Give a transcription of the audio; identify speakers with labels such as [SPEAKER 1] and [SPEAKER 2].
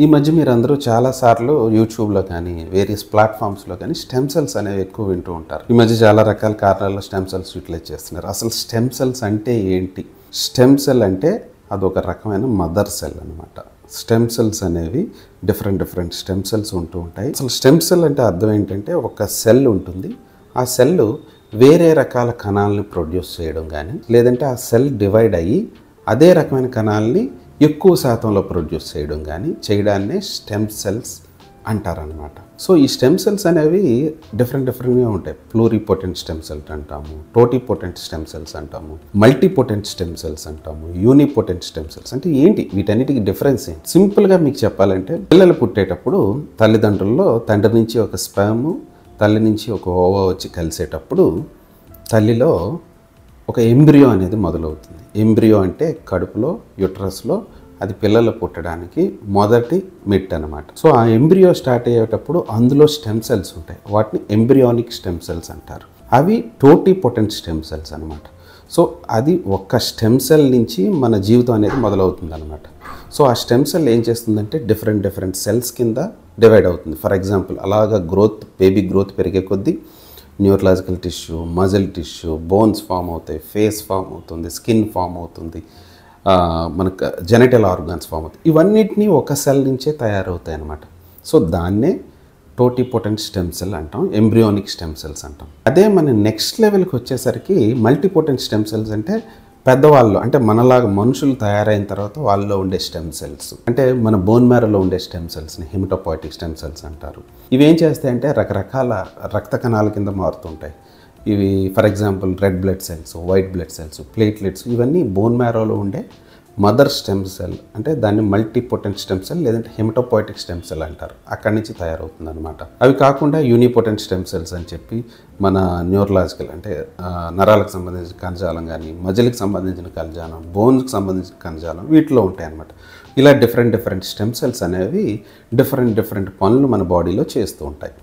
[SPEAKER 1] ఈ మధ్య మీరందరూ చాలా సార్లు యూట్యూబ్‌లో కానీ, వేరియస్ ప్లాట్‌ఫామ్స్‌లో కానీ స్టెమ్ సెల్స్ అనేవి ఎక్కువ వింటూ ఉంటారు. ఈ మధ్య చాలా రకాల కారణాల్లో స్టెమ్ సెల్స్ యూటిలైజ్ చేస్తున్నారు. అసలు స్టెమ్ సెల్స్ అంటే ఏంటి? స్టెమ్ సెల్ అంటే అదొక రకమైన మదర్ సెల్ అనమాట. స్టెమ్ సెల్స్ అనేవి డిఫరెంట్ స్టెమ్ సెల్స్ ఉంటూ ఉంటాయి. అసలు స్టెమ్ సెల్ అంటే అర్థం ఏంటంటే ఒక సెల్ ఉంటుంది. ఆ సెల్ వేరే రకాల కణాలని ప్రొడ్యూస్ చేయడం కానీ, లేదంటే ఆ సెల్ డివైడ్ అయ్యి అదే రకమైన కణాలని ఎక్కువ శాతంలో ప్రొడ్యూస్ చేయడం కానీ చేయడాన్నే స్టెమ్ సెల్స్ అంటారనమాట. సో ఈ స్టెమ్ సెల్స్ అనేవి డిఫరెంట్గా ఉంటాయి. ప్లూరిపోటెంట్ స్టెమ్ సెల్స్ అంటాము, టోటిపోటెంట్ స్టెమ్ సెల్స్ అంటాము, మల్టీపోటెంట్ స్టెమ్ సెల్స్ అంటాము, యూనిపోటెంట్ స్టెమ్ సెల్స్. అంటే ఏంటి వీటన్నిటికి డిఫరెన్స్ ఏంటి? సింపుల్గా మీకు చెప్పాలంటే పిల్లలు పుట్టేటప్పుడు తల్లిదండ్రుల్లో తండ్రి నుంచి ఒక స్పెర్మ్, తల్లి నుంచి ఒక ఓవా వచ్చి కలిసేటప్పుడు తల్లిలో ఒక ఎంబ్రియో అనేది మొదలవుతుంది. ఎంబ్రియో అంటే కడుపులో యుట్రస్లో అది పిల్లలు పుట్టడానికి మొదటి మెట్ అనమాట. సో ఆ ఎంబ్రియో స్టార్ట్ అయ్యేటప్పుడు అందులో స్టెమ్ సెల్స్ ఉంటాయి. వాటిని ఎంబ్రియానిక్ స్టెమ్ సెల్స్ అంటారు. అవి టోటిపోటెంట్ స్టెమ్ సెల్స్ అనమాట. సో అది ఒక్క స్టెమ్ సెల్ నుంచి మన జీవితం అనేది మొదలవుతుంది అనమాట. సో ఆ స్టెమ్ సెల్ ఏం చేస్తుందంటే డిఫరెంట్ సెల్స్ కింద డివైడ్ అవుతుంది. ఫర్ ఎగ్జాంపుల్ అలాగా బేబీ గ్రోత్ పెరిగే కొద్దీ neurological tissue, muscle tissue, bones form అవుతాయి, ఫేస్ ఫామ్ అవుతుంది, స్కిన్ ఫామ్ అవుతుంది, మనకు జెనిటల్ ఆర్గాన్స్ ఫామ్ అవుతాయి. ఇవన్నిటినీ ఒక సెల్ నుంచే తయారవుతాయి అన్నమాట. సో దాన్నే టోటిపోటెంట్ స్టెమ్ సెల్ అంటాం, ఎంబ్రియోనిక్ స్టెమ్ సెల్స్ అంటాం. అదే మన నెక్స్ట్ లెవెల్కి వచ్చేసరికి మల్టీపోటెంట్ స్టెమ్ సెల్స్ అంటే పెద్దవాళ్ళు, అంటే మనలాగా మనుషులు తయారైన తర్వాత వాళ్ళలో ఉండే స్టెమ్ సెల్స్, అంటే మన బోన్ మ్యారోలో ఉండే స్టెమ్ సెల్స్ని హెమటోపాయిటిక్ స్టెమ్ సెల్స్ అంటారు. ఇవి ఏం చేస్తాయంటే రకరకాల రక్త కణాల కింద మారుతుంటాయి. ఇవి for example red blood cells, white blood cells, platelets, ఇవన్నీ బోన్ మ్యారోలో ఉండే మదర్ స్టెమ్ సెల్, అంటే దాన్ని మల్టీపోటెంట్ స్టెమ్ సెల్ లేదంటే హెమటోపాయిటిక్ స్టెమ్ సెల్ అంటారు. అక్కడి నుంచి తయారవుతుంది అనమాట. అవి కాకుండా యూనిపోటెంట్ స్టెమ్ సెల్స్ అని చెప్పి మన న్యూరలాజికల్, అంటే నరాలకు సంబంధించిన కణజాలం కానీ, మజిల్కి సంబంధించిన కణజాలం, బోన్స్కి సంబంధించిన కణజాలం వీటిలో ఉంటాయి అన్నమాట. ఇలా డిఫరెంట్ స్టెమ్ సెల్స్ అనేవి డిఫరెంట్ పనులు మన బాడీలో చేస్తూ ఉంటాయి.